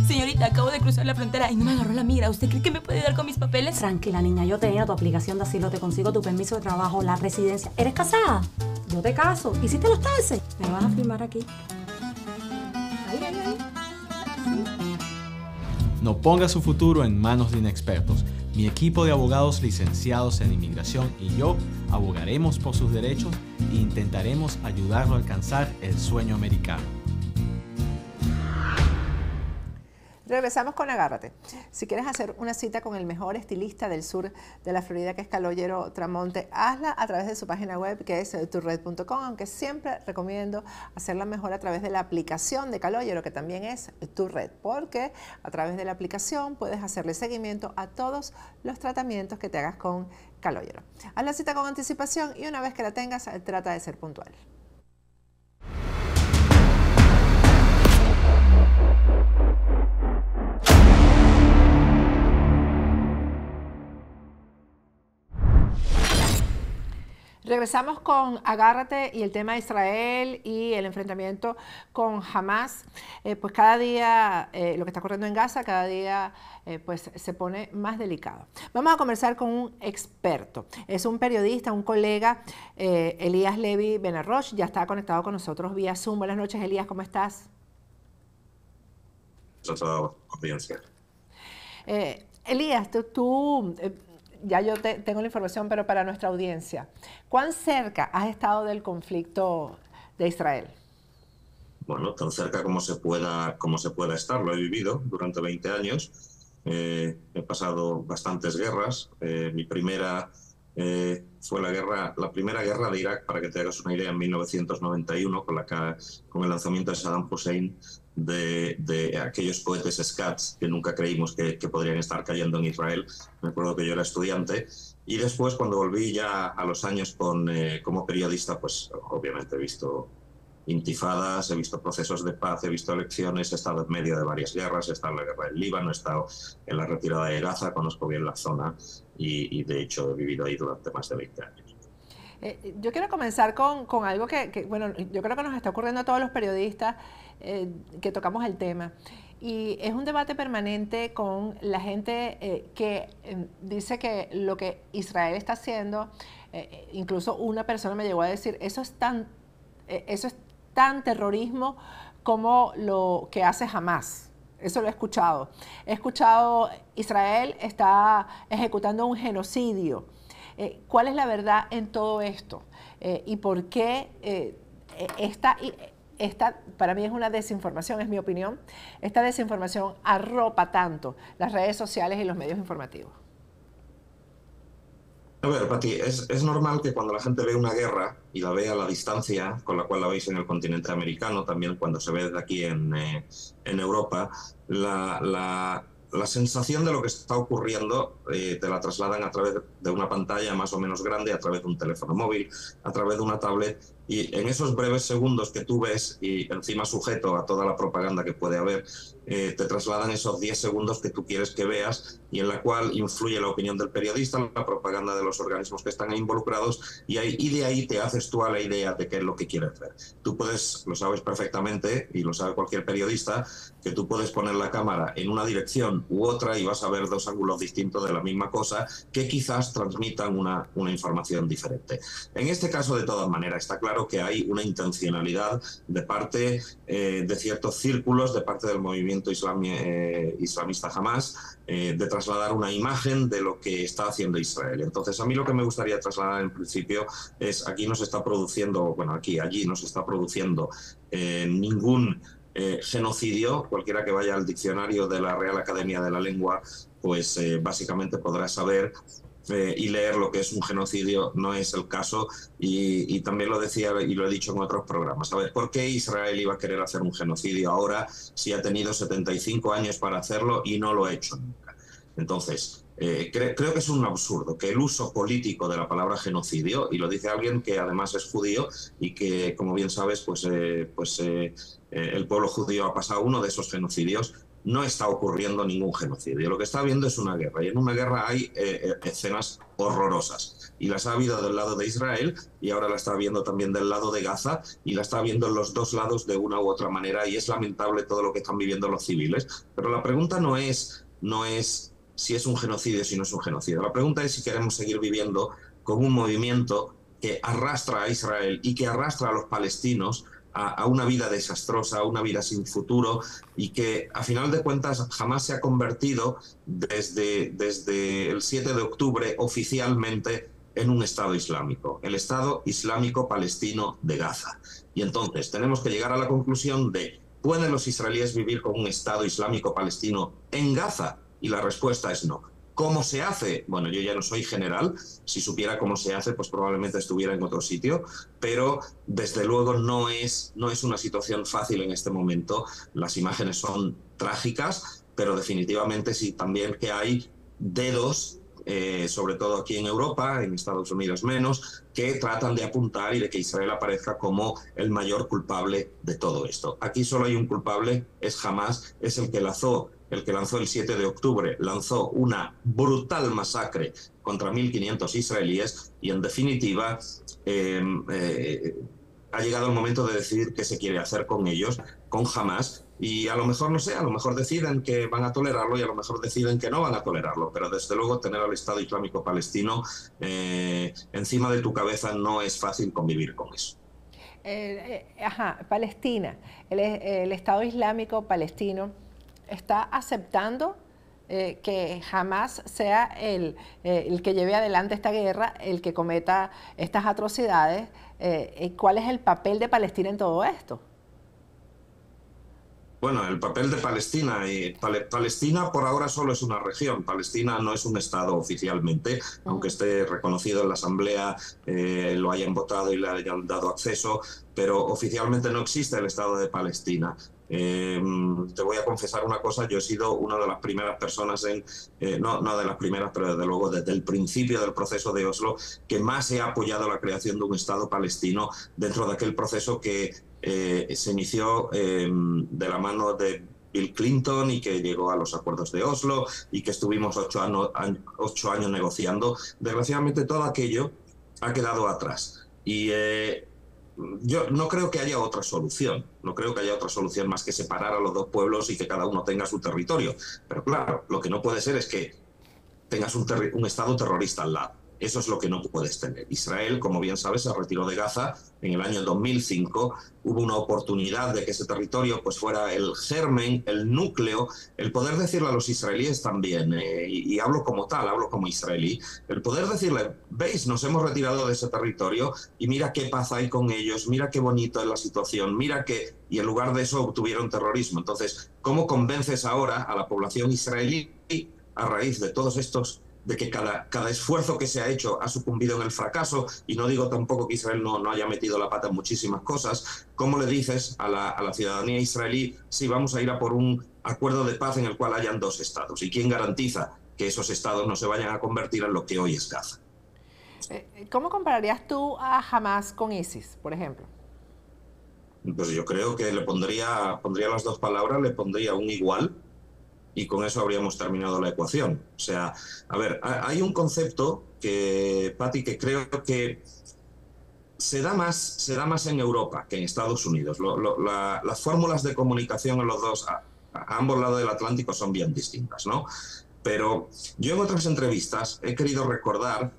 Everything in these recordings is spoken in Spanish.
Señorita, acabo de cruzar la frontera y no me agarró la mira. ¿Usted cree que me puede ayudar con mis papeles? Tranquila, niña, yo te lleno tu aplicación de asilo, te consigo tu permiso de trabajo, la residencia. ¿Eres casada? Yo te caso. ¿Hiciste los taxes? Me vas a firmar aquí. Ahí. No ponga su futuro en manos de inexpertos. Mi equipo de abogados licenciados en inmigración y yo abogaremos por sus derechos e intentaremos ayudarlo a alcanzar el sueño americano. Regresamos con Agárrate. Si quieres hacer una cita con el mejor estilista del sur de la Florida, que es Caloyero Tramonte, hazla a través de su página web, que es turred.com, aunque siempre recomiendo hacerla mejor a través de la aplicación de Caloyero, que también es Turred, porque a través de la aplicación puedes hacerle seguimiento a todos los tratamientos que te hagas con Caloyero. Haz la cita con anticipación y una vez que la tengas, trata de ser puntual. Regresamos con Agárrate y el tema de Israel y el enfrentamiento con Hamas. Pues cada día, lo que está ocurriendo en Gaza, cada día pues se pone más delicado. Vamos a conversar con un experto. Es un periodista, un colega, Elías Levi Benarroch. Ya está conectado con nosotros vía Zoom. Buenas noches, Elías, ¿cómo estás? Audiencia. Elías, tú ya yo tengo la información, pero para nuestra audiencia, ¿cuán cerca has estado del conflicto de Israel? Bueno, tan cerca como se pueda estar. Lo he vivido durante 20 años. He pasado bastantes guerras. Mi primera fue la primera guerra de Irak, para que te hagas una idea, en 1991, con el lanzamiento de Saddam Hussein de aquellos cohetes Scud que nunca creímos que podrían estar cayendo en Israel. Me acuerdo que yo era estudiante, y después, cuando volví ya a los años como periodista, pues obviamente he visto intifadas, he visto procesos de paz, he visto elecciones, he estado en medio de varias guerras, he estado en la guerra del Líbano, he estado en la retirada de Gaza, conozco bien la zona y de hecho he vivido ahí durante más de 20 años. Yo quiero comenzar con algo que, bueno, yo creo que nos está ocurriendo a todos los periodistas que tocamos el tema. Y es un debate permanente con la gente que dice que lo que Israel está haciendo, incluso una persona me llegó a decir, eso es tan terrorismo como lo que hace Hamas. Eso lo he escuchado. He escuchado, Israel está ejecutando un genocidio. ¿Cuál es la verdad en todo esto? ¿Y por qué esta, para mí es una desinformación, es mi opinión, esta desinformación arropa tanto las redes sociales y los medios informativos? A ver, Pati, es normal que cuando la gente ve una guerra y la ve a la distancia con la cual la veis en el continente americano, también cuando se ve desde aquí en Europa, la sensación de lo que está ocurriendo te la trasladan a través de una pantalla más o menos grande, a través de un teléfono móvil, a través de una tablet, y en esos breves segundos que tú ves, y encima sujeto a toda la propaganda que puede haber, te trasladan esos 10 segundos que tú quieres que veas, y en la cual influye la opinión del periodista, la propaganda de los organismos que están involucrados, y de ahí te haces tú a la idea de qué es lo que quieres ver. Tú puedes, lo sabes perfectamente, y lo sabe cualquier periodista, que tú puedes poner la cámara en una dirección u otra y vas a ver dos ángulos distintos de la misma cosa que quizás transmitan una información diferente. En este caso, de todas maneras, está claro que hay una intencionalidad de parte de ciertos círculos, de parte del movimiento islamista Hamas, de trasladar una imagen de lo que está haciendo Israel. Entonces, a mí lo que me gustaría trasladar en principio es, allí no se está produciendo ningún genocidio. Cualquiera que vaya al diccionario de la Real Academia de la Lengua, pues básicamente podrá saber y leer lo que es un genocidio. No es el caso, y también lo decía y lo he dicho en otros programas. A ver, ¿por qué Israel iba a querer hacer un genocidio ahora si ha tenido 75 años para hacerlo y no lo ha hecho nunca? Entonces, creo que es un absurdo que el uso político de la palabra genocidio, y lo dice alguien que además es judío y que, como bien sabes, el pueblo judío ha pasado uno de esos genocidios. No está ocurriendo ningún genocidio. Lo que está habiendo es una guerra, y en una guerra hay escenas horrorosas. Y las ha habido del lado de Israel, y ahora la está viendo también del lado de Gaza, y la está viendo en los dos lados de una u otra manera, y es lamentable todo lo que están viviendo los civiles. Pero la pregunta no es si es un genocidio o si no es un genocidio. La pregunta es si queremos seguir viviendo con un movimiento que arrastra a Israel y que arrastra a los palestinos a una vida desastrosa, a una vida sin futuro, y que a final de cuentas jamás se ha convertido desde el 7 de octubre oficialmente en un Estado islámico, el Estado Islámico Palestino de Gaza. Y entonces tenemos que llegar a la conclusión de, ¿pueden los israelíes vivir con un Estado Islámico Palestino en Gaza? Y la respuesta es no. ¿Cómo se hace? Bueno, yo ya no soy general. Si supiera cómo se hace, pues probablemente estuviera en otro sitio. Pero desde luego no es una situación fácil en este momento. Las imágenes son trágicas, pero definitivamente sí también que hay dedos, sobre todo aquí en Europa, en Estados Unidos menos, que tratan de apuntar y de que Israel aparezca como el mayor culpable de todo esto. Aquí solo hay un culpable, es Hamás, es el que lanzó el 7 de octubre, lanzó una brutal masacre contra 1.500 israelíes, y en definitiva ha llegado el momento de decidir qué se quiere hacer con ellos, con Hamás, y a lo mejor, no sé, a lo mejor deciden que van a tolerarlo y a lo mejor deciden que no van a tolerarlo, pero desde luego tener al Estado Islámico Palestino encima de tu cabeza no es fácil convivir con eso. Palestina, el Estado Islámico Palestino está aceptando que Hamás sea el que lleve adelante esta guerra, el que cometa estas atrocidades. ¿Cuál es el papel de Palestina en todo esto? Bueno, el papel de Palestina. Palestina por ahora solo es una región. Palestina no es un Estado oficialmente, aunque esté reconocido en la Asamblea, lo hayan votado y le hayan dado acceso, pero oficialmente no existe el Estado de Palestina. Te voy a confesar una cosa, yo he sido una de las primeras personas no de las primeras, pero desde luego desde el principio del proceso de Oslo, que más he apoyado la creación de un Estado palestino dentro de aquel proceso que se inició de la mano de Bill Clinton y que llegó a los acuerdos de Oslo y que estuvimos 8 años negociando. Desgraciadamente todo aquello ha quedado atrás y yo no creo que haya otra solución, más que separar a los dos pueblos y que cada uno tenga su territorio. Pero claro, lo que no puede ser es que tengas un Estado terrorista al lado. Eso es lo que no puedes tener. Israel, como bien sabes, se retiró de Gaza en el año 2005. Hubo una oportunidad de que ese territorio pues fuera el germen, el núcleo, el poder decirle a los israelíes también, y hablo como tal, hablo como israelí, el poder decirle, veis, nos hemos retirado de ese territorio y mira qué paz hay con ellos, mira qué bonito es la situación, mira que... Y en lugar de eso obtuvieron terrorismo. Entonces, ¿cómo convences ahora a la población israelí a raíz de todos estos... de que cada esfuerzo que se ha hecho ha sucumbido en el fracaso, y no digo tampoco que Israel no haya metido la pata en muchísimas cosas? ¿Cómo le dices a la ciudadanía israelí, sí, vamos a ir a por un acuerdo de paz en el cual hayan dos estados? ¿Y quién garantiza que esos estados no se vayan a convertir en lo que hoy es Gaza? ¿Cómo compararías tú a Hamás con ISIS, por ejemplo? Pues yo creo que le pondría las dos palabras, le pondría un igual, y con eso habríamos terminado la ecuación. O sea, a ver, hay un concepto Patti, que creo que se da más en Europa que en Estados Unidos. Las fórmulas de comunicación en los dos, a ambos lados del Atlántico, son bien distintas, ¿no? Pero yo en otras entrevistas he querido recordar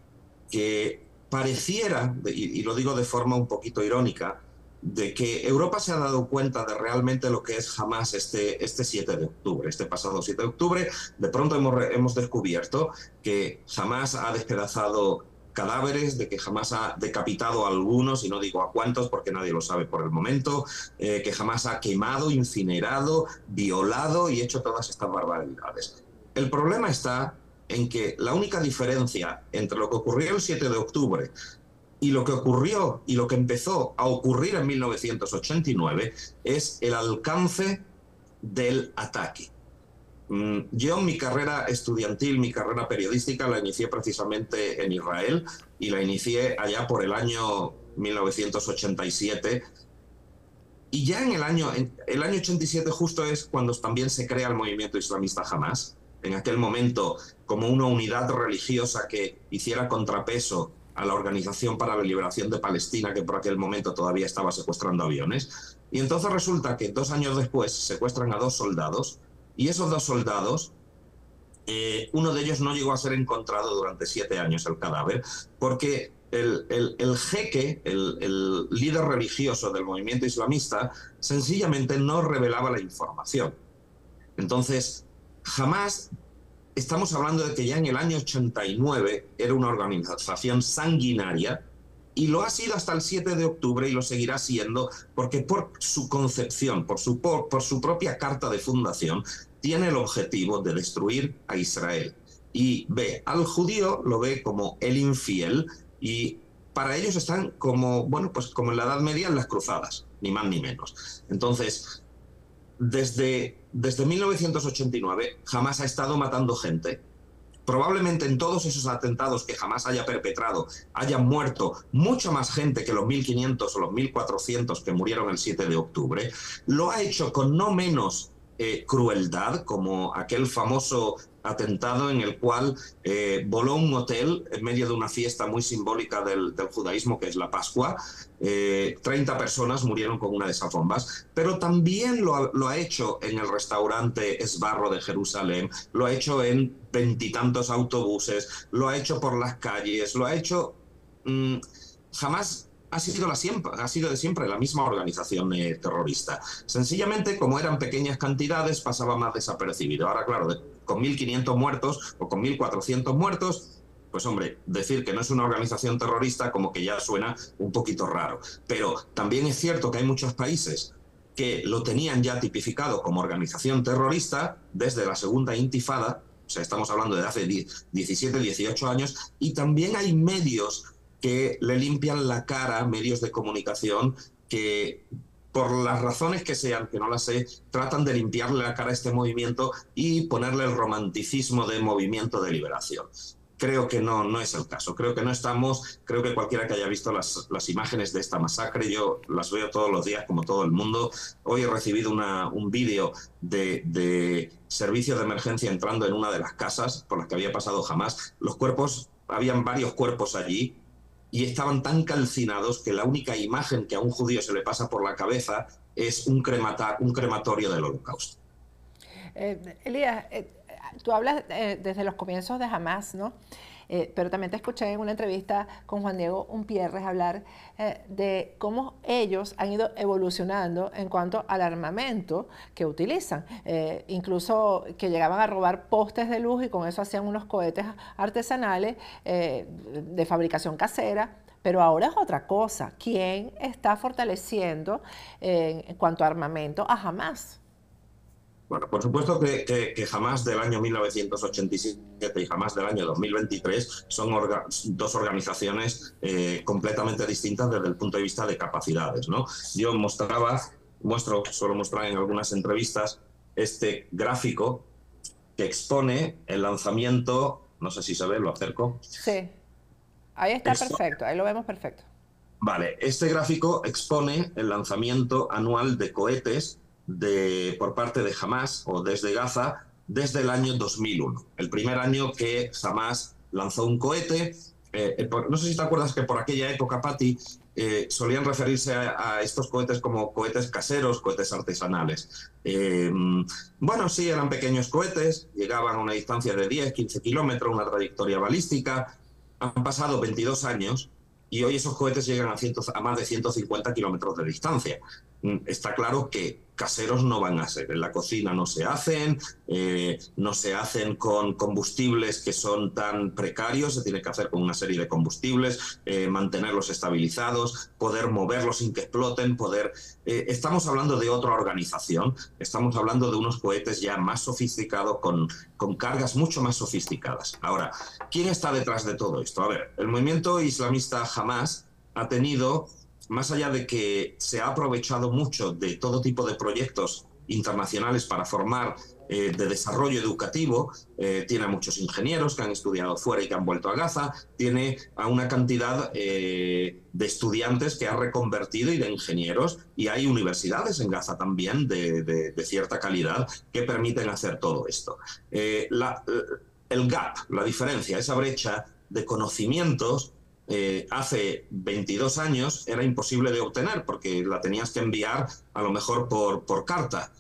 que pareciera, y lo digo de forma un poquito irónica, de que Europa se ha dado cuenta de realmente lo que es Hamás este 7 de octubre, este pasado 7 de octubre. De pronto hemos descubierto que Hamás ha despedazado cadáveres, de que Hamás ha decapitado a algunos, y no digo a cuántos porque nadie lo sabe por el momento, que Hamás ha quemado, incinerado, violado y hecho todas estas barbaridades. El problema está en que la única diferencia entre lo que ocurrió el 7 de octubre y lo que ocurrió y lo que empezó a ocurrir en 1989 es el alcance del ataque. Yo mi carrera estudiantil, mi carrera periodística la inicié precisamente en Israel y la inicié allá por el año 1987. Y ya en el año 87 justo es cuando también se crea el movimiento islamista Hamás, en aquel momento como una unidad religiosa que hiciera contrapeso a la Organización para la Liberación de Palestina, que por aquel momento todavía estaba secuestrando aviones. Y entonces resulta que 2 años después secuestran a 2 soldados, y esos 2 soldados, uno de ellos no llegó a ser encontrado durante 7 años, el cadáver, porque el jeque, el líder religioso del movimiento islamista, sencillamente no revelaba la información. Entonces, jamás estamos hablando de que ya en el año 89 era una organización sanguinaria, y lo ha sido hasta el 7 de octubre y lo seguirá siendo, porque por su concepción, por su propia carta de fundación, tiene el objetivo de destruir a Israel. Y ve al judío, lo ve como el infiel, y para ellos están como, bueno, pues como en la Edad Media en las cruzadas, ni más ni menos. Entonces, desde 1989, Hamás ha estado matando gente. Probablemente en todos esos atentados que Hamás haya perpetrado hayan muerto mucha más gente que los 1.500 o los 1.400 que murieron el 7 de octubre. Lo ha hecho con no menos crueldad, como aquel famoso atentado en el cual voló un hotel en medio de una fiesta muy simbólica del judaísmo, que es la Pascua. 30 personas murieron con una de esas bombas, pero también lo ha hecho en el restaurante Esbarro de Jerusalén, lo ha hecho en 20 y tantos autobuses, lo ha hecho por las calles, lo ha hecho... Jamás ha sido de siempre la misma organización terrorista. Sencillamente, como eran pequeñas cantidades, pasaba más desapercibido. Ahora, claro, con 1.500 muertos o con 1.400 muertos, pues hombre, decir que no es una organización terrorista como que ya suena un poquito raro. Pero también es cierto que hay muchos países que lo tenían ya tipificado como organización terrorista desde la segunda intifada, o sea, estamos hablando de hace 17, 18 años, y también hay medios que le limpian la cara, medios de comunicación, que por las razones que sean, que no las sé, tratan de limpiarle la cara a este movimiento y ponerle el romanticismo de movimiento de liberación. Creo que no es el caso. Creo que cualquiera que haya visto las imágenes de esta masacre, yo las veo todos los días como todo el mundo. Hoy he recibido un vídeo de servicio de emergencia entrando en una de las casas por las que había pasado Hamás. Habían varios cuerpos allí, y estaban tan calcinados que la única imagen que a un judío se le pasa por la cabeza es un crematorio del Holocausto. Elías, tú hablas desde los comienzos de Hamás, ¿no? Pero también te escuché en una entrevista con Juan Diego Umpierres hablar de cómo ellos han ido evolucionando en cuanto al armamento que utilizan. Incluso que llegaban a robar postes de luz y con eso hacían unos cohetes artesanales de fabricación casera. Pero ahora es otra cosa. ¿Quién está fortaleciendo en cuanto a armamento a Hamás? Bueno, por supuesto que Hamás del año 1987 y Hamás del año 2023 son dos organizaciones completamente distintas desde el punto de vista de capacidades, ¿no? Yo suelo mostrar en algunas entrevistas este gráfico que expone el lanzamiento, no sé si se ve, lo acerco. Sí, ahí está perfecto, ahí lo vemos perfecto. Vale, este gráfico expone el lanzamiento anual de cohetes por parte de Hamás o desde Gaza desde el año 2001, el primer año que Hamás lanzó un cohete. No sé si te acuerdas que por aquella época, Patti, solían referirse a estos cohetes como cohetes caseros, cohetes artesanales. Bueno, sí, eran pequeños cohetes, llegaban a una distancia de 10, 15 kilómetros, una trayectoria balística. Han pasado 22 años y hoy esos cohetes llegan a más de 150 kilómetros de distancia. Está claro que caseros no van a ser. En la cocina no se hacen con combustibles que son tan precarios, se tiene que hacer con una serie de combustibles, mantenerlos estabilizados, poder moverlos sin que exploten, estamos hablando de otra organización, estamos hablando de unos cohetes ya más sofisticados, con cargas mucho más sofisticadas. Ahora, ¿quién está detrás de todo esto? A ver, el movimiento islamista Hamás ha tenido, más allá de que se ha aprovechado mucho de todo tipo de proyectos internacionales para formar de desarrollo educativo, tiene a muchos ingenieros que han estudiado fuera y que han vuelto a Gaza, tiene a una cantidad de estudiantes que ha reconvertido y de ingenieros, y hay universidades en Gaza también de cierta calidad que permiten hacer todo esto. El gap, la diferencia, esa brecha de conocimientos, hace 22 años era imposible de obtener porque la tenías que enviar a lo mejor por carta.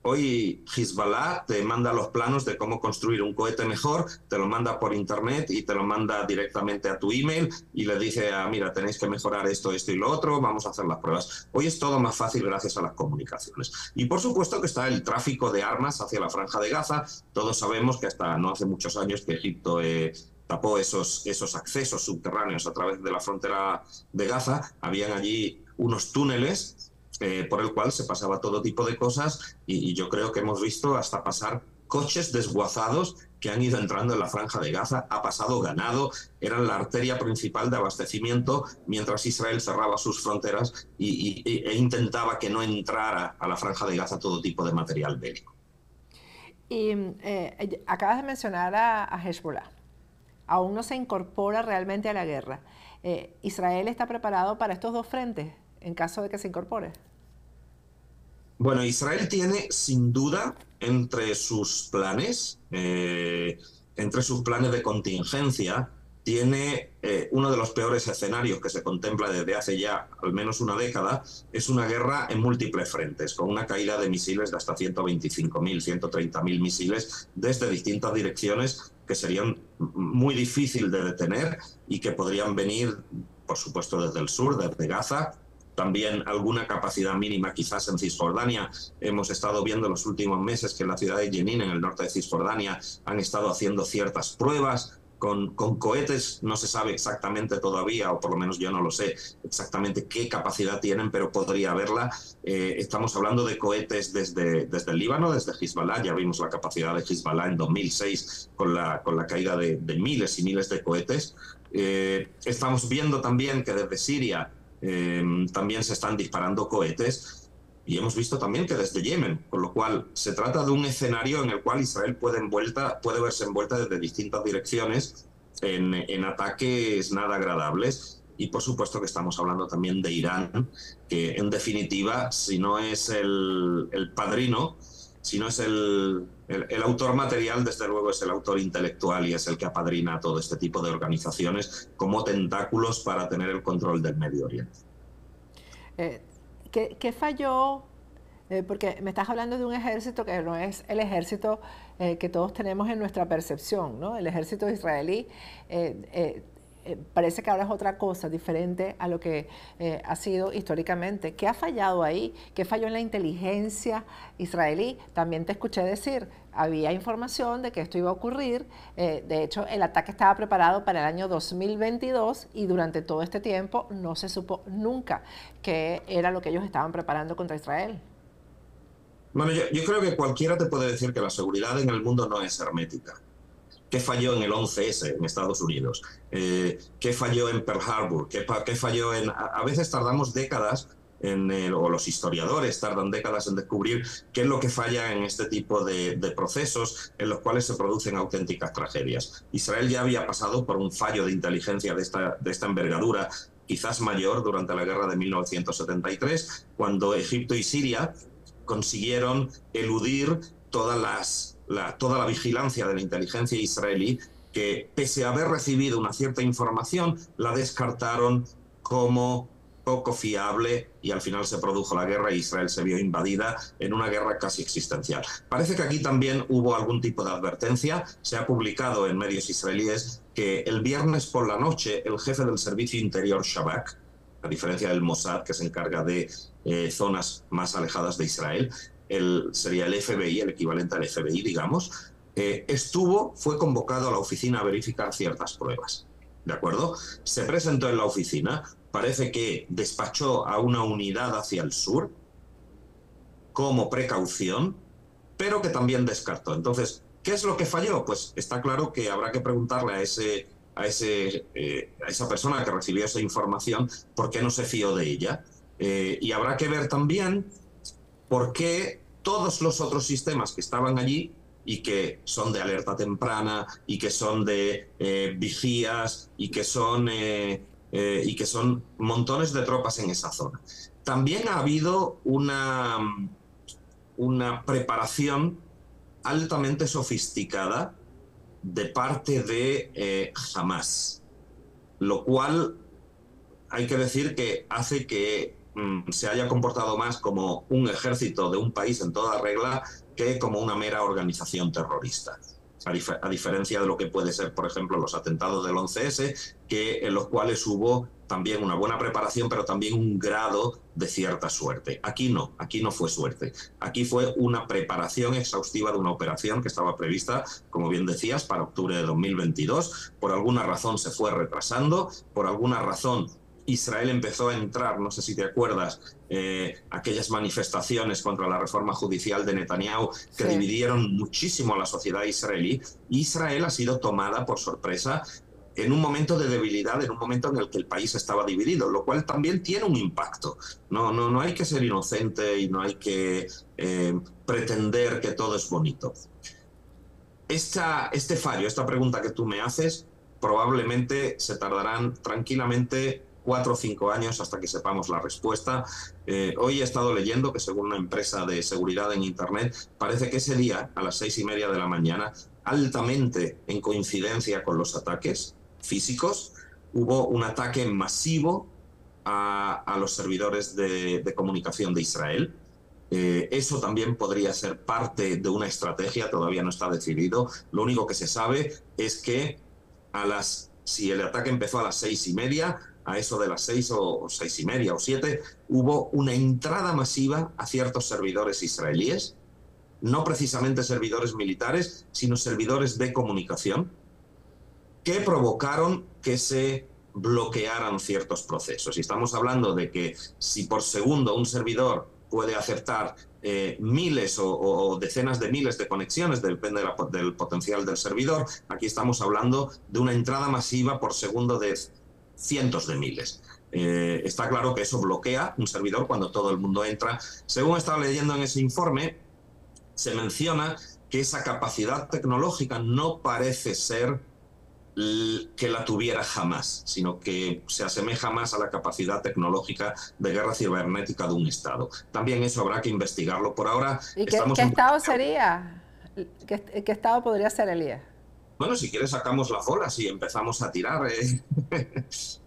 Hoy Hezbollah te manda los planos de cómo construir un cohete mejor, te lo manda por internet y te lo manda directamente a tu email y le dice, mira, tenéis que mejorar esto, esto y lo otro, vamos a hacer las pruebas. Hoy es todo más fácil gracias a las comunicaciones. Y por supuesto que está el tráfico de armas hacia la Franja de Gaza. Todos sabemos que hasta no hace muchos años que Egipto tapó esos accesos subterráneos a través de la frontera de Gaza. Habían allí unos túneles por el cual se pasaba todo tipo de cosas y yo creo que hemos visto hasta pasar coches desguazados que han ido entrando en la Franja de Gaza, ha pasado ganado, eran la arteria principal de abastecimiento mientras Israel cerraba sus fronteras e intentaba que no entrara a la Franja de Gaza todo tipo de material bélico. Y acabas de mencionar a Hezbollah. Aún no se incorpora realmente a la guerra. ¿Israel está preparado para estos dos frentes en caso de que se incorpore? Bueno, Israel tiene sin duda entre sus planes de contingencia, tiene uno de los peores escenarios que se contempla desde hace ya al menos una década, es una guerra en múltiples frentes, con una caída de misiles de hasta 125.000, 130.000 misiles desde distintas direcciones que serían muy difícil de detener y que podrían venir, por supuesto, desde el sur, desde Gaza. También alguna capacidad mínima quizás en Cisjordania. Hemos estado viendo en los últimos meses que en la ciudad de Jenin, en el norte de Cisjordania, han estado haciendo ciertas pruebas con cohetes. No se sabe exactamente todavía, o por lo menos yo no lo sé exactamente qué capacidad tienen, pero podría haberla. Estamos hablando de cohetes desde el Líbano, desde Hezbollah. Ya vimos la capacidad de Hezbollah en 2006 con la caída de miles y miles de cohetes. Estamos viendo también que desde Siria también se están disparando cohetes y hemos visto también que desde Yemen, con lo cual se trata de un escenario en el cual Israel puede verse envuelta desde distintas direcciones en ataques nada agradables. Y por supuesto que estamos hablando también de Irán, que en definitiva, si no es el padrino, si no es el autor material, desde luego es el autor intelectual y es el que apadrina todo este tipo de organizaciones como tentáculos para tener el control del Medio Oriente. ¿Qué falló? Porque me estás hablando de un ejército que no es el ejército que todos tenemos en nuestra percepción, ¿no? El ejército israelí parece que ahora es otra cosa, diferente a lo que ha sido históricamente. ¿Qué ha fallado ahí? ¿Qué falló en la inteligencia israelí? También te escuché decir, había información de que esto iba a ocurrir. De hecho, el ataque estaba preparado para el año 2022 y durante todo este tiempo no se supo nunca qué era lo que ellos estaban preparando contra Israel. Bueno, yo creo que cualquiera te puede decir que la seguridad en el mundo no es hermética. ¿Qué falló en el 11S en Estados Unidos? ¿Qué falló en Pearl Harbor? ¿Qué falló en...? A veces tardamos décadas, o los historiadores tardan décadas en descubrir qué es lo que falla en este tipo de procesos en los cuales se producen auténticas tragedias. Israel ya había pasado por un fallo de inteligencia de esta envergadura, quizás mayor, durante la guerra de 1973, cuando Egipto y Siria consiguieron eludir toda la vigilancia de la inteligencia israelí, que pese a haber recibido una cierta información, la descartaron como poco fiable y al final se produjo la guerra e Israel se vio invadida en una guerra casi existencial. Parece que aquí también hubo algún tipo de advertencia. Se ha publicado en medios israelíes que el viernes por la noche el jefe del servicio interior Shabak, a diferencia del Mossad, que se encarga de zonas más alejadas de Israel, sería el FBI, el equivalente al FBI, digamos, fue convocado a la oficina a verificar ciertas pruebas. ¿De acuerdo? Se presentó en la oficina, parece que despachó a una unidad hacia el sur como precaución, pero que también descartó. Entonces, ¿qué es lo que falló? Pues está claro que habrá que preguntarle a esa persona que recibió esa información por qué no se fió de ella. Y habrá que ver también por qué todos los otros sistemas que estaban allí y que son de alerta temprana y que son de vigías y que son montones de tropas en esa zona. También ha habido una preparación altamente sofisticada de parte de Hamás, lo cual hay que decir que hace que se haya comportado más como un ejército de un país en toda regla que como una mera organización terrorista. A diferencia de lo que puede ser, por ejemplo, los atentados del 11S, en los cuales hubo también una buena preparación, pero también un grado de cierta suerte. Aquí no fue suerte. Aquí fue una preparación exhaustiva de una operación que estaba prevista, como bien decías, para octubre de 2022. Por alguna razón se fue retrasando, por alguna razón Israel empezó a entrar, no sé si te acuerdas, aquellas manifestaciones contra la reforma judicial de Netanyahu que dividieron muchísimo a la sociedad israelí. Israel ha sido tomada por sorpresa en un momento de debilidad, en un momento en el que el país estaba dividido, lo cual también tiene un impacto. No hay que ser inocente y no hay que pretender que todo es bonito. Este fallo, esta pregunta que tú me haces, probablemente se tardarán tranquilamente 4 o 5 años hasta que sepamos la respuesta. Hoy he estado leyendo que según una empresa de seguridad en Internet, parece que ese día, a las 6:30 de la mañana, altamente en coincidencia con los ataques físicos, hubo un ataque masivo a los servidores de comunicación de Israel. Eso también podría ser parte de una estrategia, todavía no está decidido. Lo único que se sabe es que si el ataque empezó a las 6:30, a eso de las 6 o 6:30 o 7, hubo una entrada masiva a ciertos servidores israelíes, no precisamente servidores militares, sino servidores de comunicación, que provocaron que se bloquearan ciertos procesos. Y estamos hablando de que si por segundo un servidor puede aceptar miles o decenas de miles de conexiones, depende del potencial del servidor, aquí estamos hablando de una entrada masiva por segundo de cientos de miles. Está claro que eso bloquea un servidor cuando todo el mundo entra. Según estaba leyendo en ese informe, se menciona que esa capacidad tecnológica no parece ser que la tuviera Hamás, sino que se asemeja más a la capacidad tecnológica de guerra cibernética de un Estado. También eso habrá que investigarlo. Por ahora... ¿Y qué Estado sería? ¿Qué Estado podría ser, Elías? Bueno, si quieres sacamos las bolas y empezamos a tirar.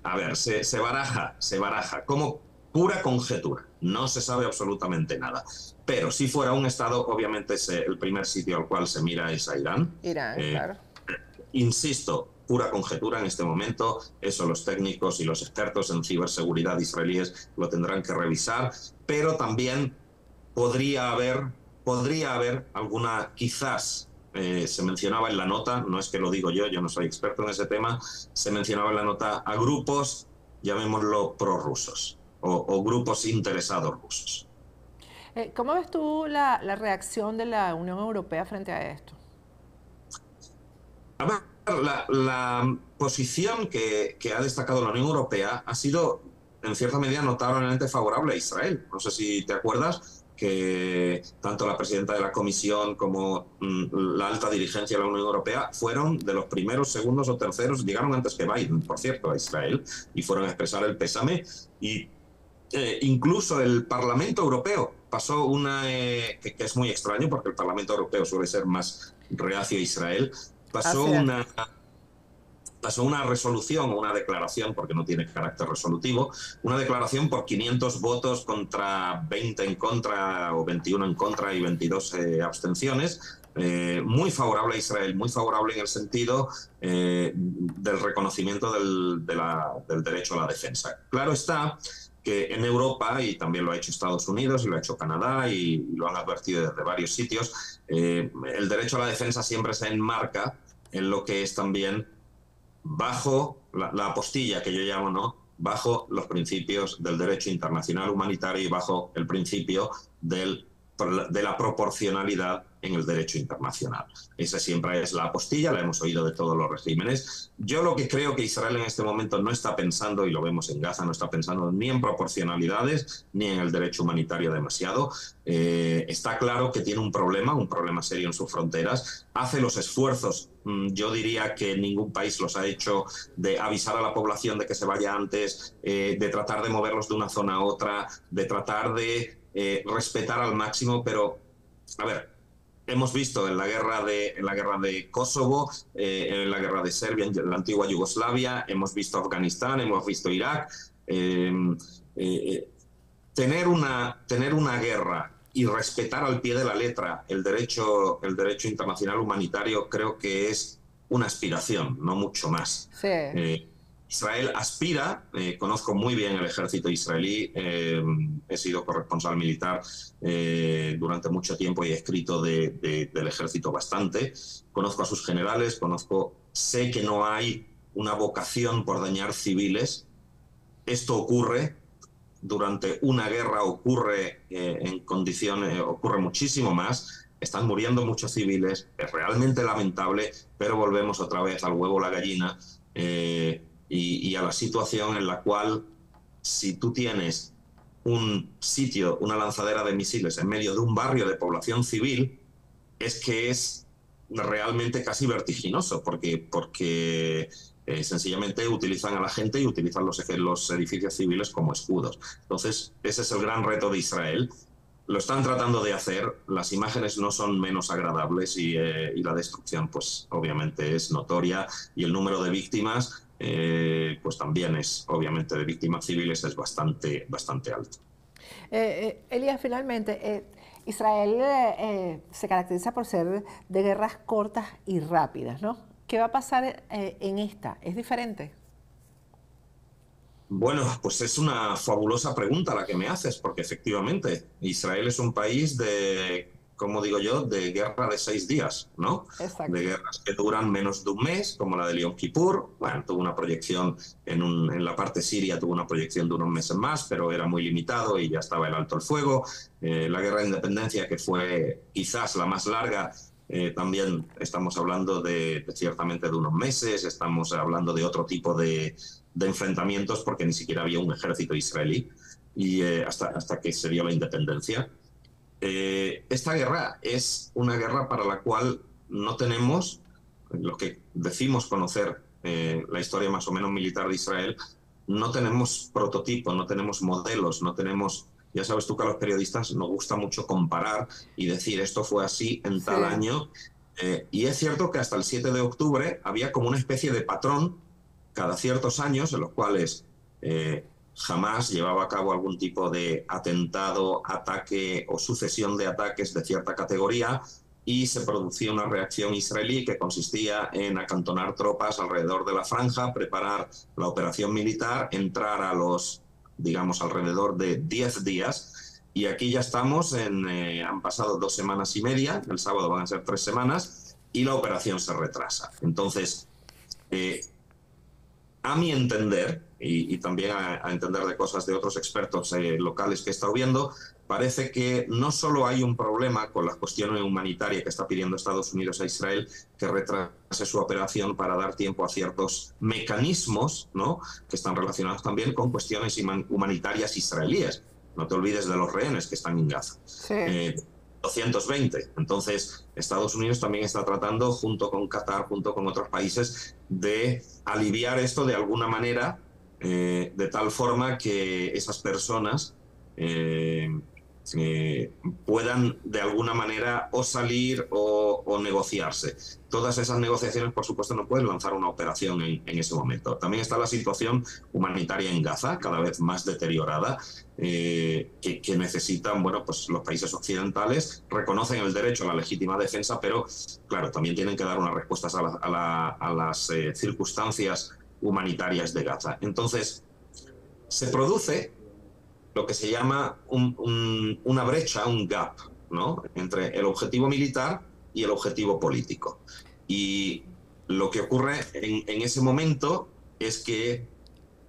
A ver, se baraja como pura conjetura. No se sabe absolutamente nada. Pero si fuera un Estado, obviamente el primer sitio al cual se mira es a Irán. Irán, claro. Insisto, pura conjetura en este momento. Eso los técnicos y los expertos en ciberseguridad israelíes lo tendrán que revisar. Pero también podría haber alguna, quizás... se mencionaba en la nota, no es que lo digo yo no soy experto en ese tema, se mencionaba en la nota a grupos, llamémoslo prorrusos, o grupos interesados rusos. ¿Cómo ves tú la reacción de la Unión Europea frente a esto? A ver, la posición que ha destacado la Unión Europea ha sido, en cierta medida, notablemente favorable a Israel. No sé si te acuerdas que tanto la presidenta de la Comisión como la alta dirigencia de la Unión Europea fueron de los primeros, segundos o terceros, llegaron antes que Biden, por cierto, a Israel, y fueron a expresar el pésame. Y incluso el Parlamento Europeo pasó que es muy extraño, porque el Parlamento Europeo suele ser más reacio a Israel, pasó una resolución o una declaración, porque no tiene carácter resolutivo, una declaración por 500 votos contra 20 en contra, o 21 en contra y 22 abstenciones, muy favorable a Israel, muy favorable en el sentido del reconocimiento del derecho a la defensa. Claro está que en Europa, y también lo ha hecho Estados Unidos y lo ha hecho Canadá y lo han advertido desde varios sitios, el derecho a la defensa siempre se enmarca en lo que es también bajo la apostilla que yo llamo, ¿no? Bajo los principios del derecho internacional humanitario y bajo el principio del de la proporcionalidad en el derecho internacional. Esa siempre es la apostilla, la hemos oído de todos los regímenes. Yo lo que creo que Israel en este momento no está pensando, y lo vemos en Gaza, no está pensando ni en proporcionalidades ni en el derecho humanitario demasiado. Está claro que tiene un problema serio en sus fronteras. Hace los esfuerzos, yo diría que ningún país los ha hecho, de avisar a la población de que se vaya antes, de tratar de moverlos de una zona a otra, de tratar de respetar al máximo, pero a ver, hemos visto en la guerra de Kosovo, en la guerra de Serbia, en la antigua Yugoslavia, hemos visto Afganistán, hemos visto Irak. Tener una guerra y respetar al pie de la letra el derecho internacional humanitario creo que es una aspiración, no mucho más. Sí. Israel aspira, conozco muy bien el ejército israelí, he sido corresponsal militar durante mucho tiempo y he escrito del ejército bastante, conozco a sus generales, sé que no hay una vocación por dañar civiles. Esto ocurre durante una guerra, ocurre en condiciones, ocurre muchísimo más. Están muriendo muchos civiles, es realmente lamentable, pero volvemos otra vez al huevo o la gallina, y a la situación en la cual, si tú tienes un sitio, una lanzadera de misiles en medio de un barrio de población civil, es que es realmente casi vertiginoso, porque sencillamente utilizan a la gente y utilizan los edificios civiles como escudos. Entonces, ese es el gran reto de Israel. Lo están tratando de hacer, las imágenes no son menos agradables y la destrucción, pues obviamente es notoria, y el número de víctimas, pues también es, obviamente, de víctimas civiles es bastante alto. Elías, finalmente, Israel se caracteriza por ser de guerras cortas y rápidas, ¿no? ¿Qué va a pasar en esta? ¿Es diferente? Bueno, pues es una fabulosa pregunta la que me haces, porque efectivamente Israel es un país de, como digo yo, de guerra de 6 días, ¿no? Exacto. De guerras que duran menos de un mes, como la de Yom Kippur. Bueno, tuvo una proyección en la parte siria, tuvo una proyección de unos meses más, pero era muy limitado y ya estaba el alto el fuego. La guerra de independencia, que fue quizás la más larga, también estamos hablando ciertamente de unos meses, estamos hablando de otro tipo de enfrentamientos, porque ni siquiera había un ejército israelí y hasta que se dio la independencia. Esta guerra es una guerra para la cual no tenemos, lo que decimos conocer la historia más o menos militar de Israel, no tenemos prototipos, no tenemos modelos, no tenemos... Ya sabes tú que a los periodistas nos gusta mucho comparar y decir esto fue así en tal año. Y es cierto que hasta el 7 de octubre había como una especie de patrón cada ciertos años en los cuales Hamás llevaba a cabo algún tipo de atentado, ataque o sucesión de ataques de cierta categoría, y se producía una reacción israelí que consistía en acantonar tropas alrededor de la franja, preparar la operación militar, entrar a los, digamos, alrededor de 10 días. Y aquí ya estamos, han pasado 2 semanas y media, el sábado van a ser 3 semanas, y la operación se retrasa. Entonces, a mi entender, y también a entender de cosas de otros expertos locales que he estado viendo, parece que no solo hay un problema con la cuestión humanitaria que está pidiendo Estados Unidos a Israel, que retrase su operación para dar tiempo a ciertos mecanismos, ¿no?, que están relacionados también con cuestiones humanitarias israelíes. No te olvides de los rehenes que están en Gaza. Sí. 220. Entonces, Estados Unidos también está tratando, junto con Qatar, junto con otros países, de aliviar esto de alguna manera, de tal forma que esas personas puedan de alguna manera o salir o negociarse. Todas esas negociaciones, por supuesto, no pueden lanzar una operación en ese momento. También está la situación humanitaria en Gaza, cada vez más deteriorada, que necesitan, bueno, pues los países occidentales reconocen el derecho a la legítima defensa, pero claro, también tienen que dar unas respuestas a las circunstancias humanitarias de Gaza. Entonces, se produce lo que se llama una brecha, un gap, ¿no?, entre el objetivo militar y el objetivo político. Y lo que ocurre en ese momento es que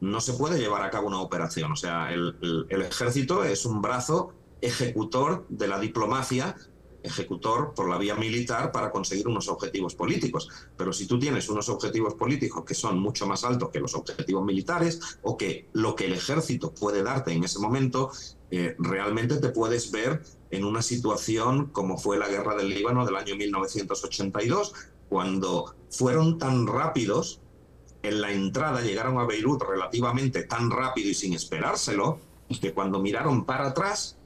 no se puede llevar a cabo una operación. O sea, el ejército es un brazo ejecutor de la diplomacia, ejecutor por la vía militar para conseguir unos objetivos políticos. Pero si tú tienes unos objetivos políticos que son mucho más altos que los objetivos militares, o que lo que el ejército puede darte en ese momento, realmente te puedes ver en una situación como fue la guerra del Líbano del año 1982, cuando fueron tan rápidos en la entrada, llegaron a Beirut relativamente tan rápido y sin esperárselo, que cuando miraron para atrás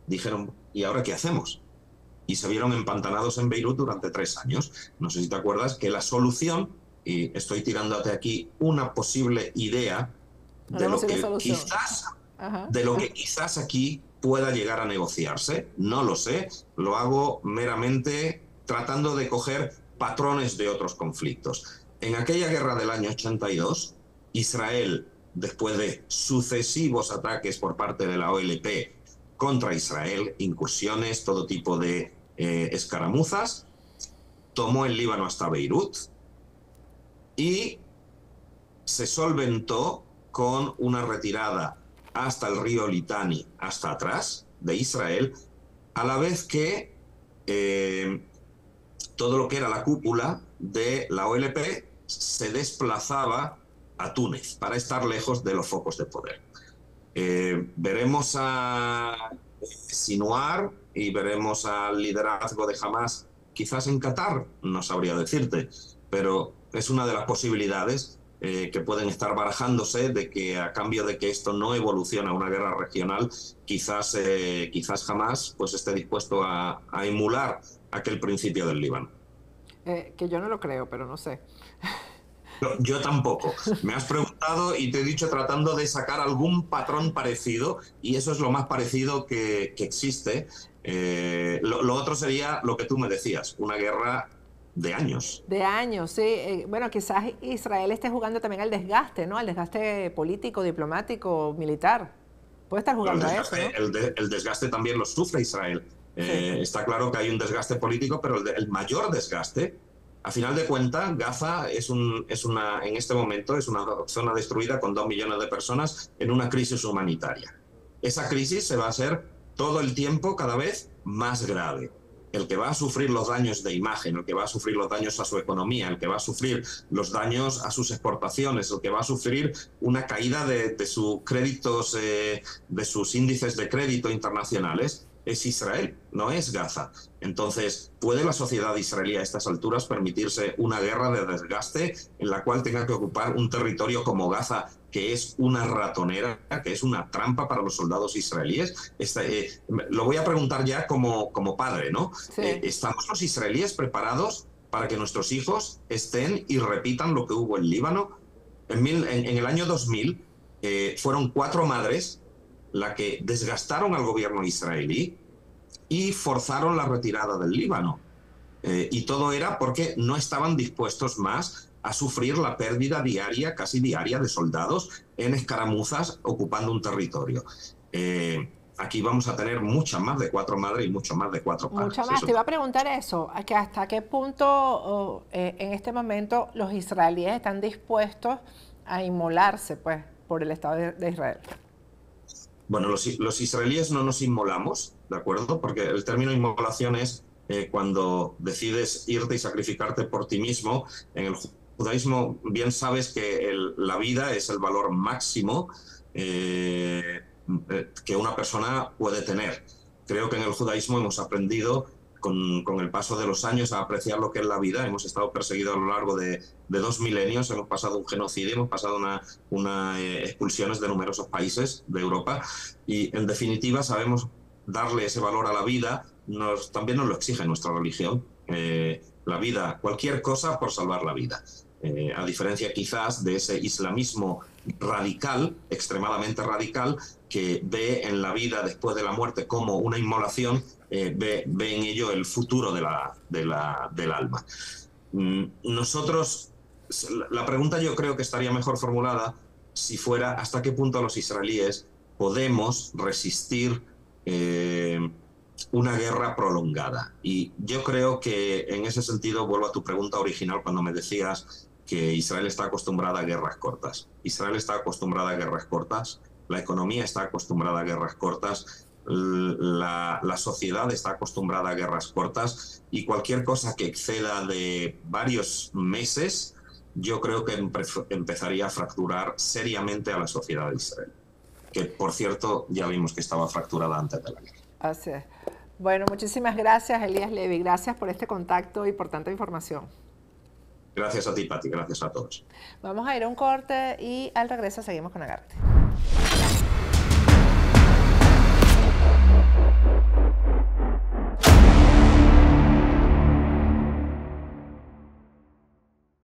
dijeron, ¿y ahora qué hacemos? Y se vieron empantanados en Beirut durante 3 años. No sé si te acuerdas que la solución, y estoy tirándote aquí una posible idea de lo que quizás aquí pueda llegar a negociarse, no lo sé, lo hago meramente tratando de coger patrones de otros conflictos. En aquella guerra del año 82, Israel, después de sucesivos ataques por parte de la OLP contra Israel, incursiones, todo tipo de escaramuzas, tomó el Líbano hasta Beirut y se solventó con una retirada hasta el río Litani, hasta atrás de Israel, a la vez que todo lo que era la cúpula de la OLP se desplazaba a Túnez para estar lejos de los focos de poder. Veremos a Sinwar y veremos al liderazgo de Hamas quizás en Qatar, no sabría decirte, pero es una de las posibilidades que pueden estar barajándose, de que a cambio de que esto no evolucione a una guerra regional, quizás Hamas pues esté dispuesto a emular aquel principio del Líbano. Que yo no lo creo, pero no sé. No, yo tampoco. Me has preguntado y te he dicho tratando de sacar algún patrón parecido, y eso es lo más parecido que existe. Lo otro sería lo que tú me decías, una guerra de años. De años, sí. Bueno, quizás Israel esté jugando también al desgaste, ¿no? Al desgaste político, diplomático, militar. Puede estar jugando a eso, ¿no? El desgaste también lo sufre Israel. Sí. Está claro que hay un desgaste político, pero el mayor desgaste, a final de cuentas, Gaza en este momento es una zona destruida con 2 millones de personas en una crisis humanitaria. Esa crisis se va a hacer todo el tiempo cada vez más grave. El que va a sufrir los daños de imagen, el que va a sufrir los daños a su economía, el que va a sufrir los daños a sus exportaciones, el que va a sufrir una caída de sus créditos, de sus índices de crédito internacionales, es Israel, no es Gaza. Entonces, ¿puede la sociedad israelí a estas alturas permitirse una guerra de desgaste en la cual tenga que ocupar un territorio como Gaza, que es una ratonera, que es una trampa para los soldados israelíes? Lo voy a preguntar ya como padre, ¿no? Sí. ¿Estamos los israelíes preparados para que nuestros hijos estén y repitan lo que hubo en Líbano? En el año 2000 fueron 4 madres las que desgastaron al gobierno israelí y forzaron la retirada del Líbano. Y todo era porque no estaban dispuestos más a sufrir la pérdida diaria, casi diaria, de soldados en escaramuzas ocupando un territorio. Aquí vamos a tener muchas más de 4 madres y mucho más de 4 padres. Muchas más. Te iba a preguntar eso, que hasta qué punto en este momento los israelíes están dispuestos a inmolarse, pues, por el Estado de Israel. Bueno, los israelíes no nos inmolamos, ¿de acuerdo? Porque el término inmolación es cuando decides irte y sacrificarte por ti mismo. En el judaísmo bien sabes que la vida es el valor máximo que una persona puede tener. Creo que en el judaísmo hemos aprendido con el paso de los años a apreciar lo que es la vida. Hemos estado perseguidos a lo largo de 2 milenios, hemos pasado un genocidio, hemos pasado una expulsiones de numerosos países de Europa, y en definitiva sabemos darle ese valor a la vida. También nos lo exige nuestra religión, la vida, cualquier cosa por salvar la vida. A diferencia quizás de ese islamismo radical, extremadamente radical, que ve en la vida después de la muerte como una inmolación, ve en ello el futuro del alma. Nosotros, la pregunta yo creo que estaría mejor formulada si fuera hasta qué punto los israelíes podemos resistir una guerra prolongada. Y yo creo que en ese sentido vuelvo a tu pregunta original cuando me decías que Israel está acostumbrada a guerras cortas. Israel está acostumbrada a guerras cortas, la economía está acostumbrada a guerras cortas, la sociedad está acostumbrada a guerras cortas y cualquier cosa que exceda de varios meses, yo creo que empezaría a fracturar seriamente a la sociedad de Israel, que por cierto ya vimos que estaba fracturada antes de la guerra. Así es. Bueno, muchísimas gracias, Elías Levy. Gracias por este contacto y por tanta información. Gracias a ti, Pati. Gracias a todos. Vamos a ir a un corte y al regreso seguimos con Agárrate.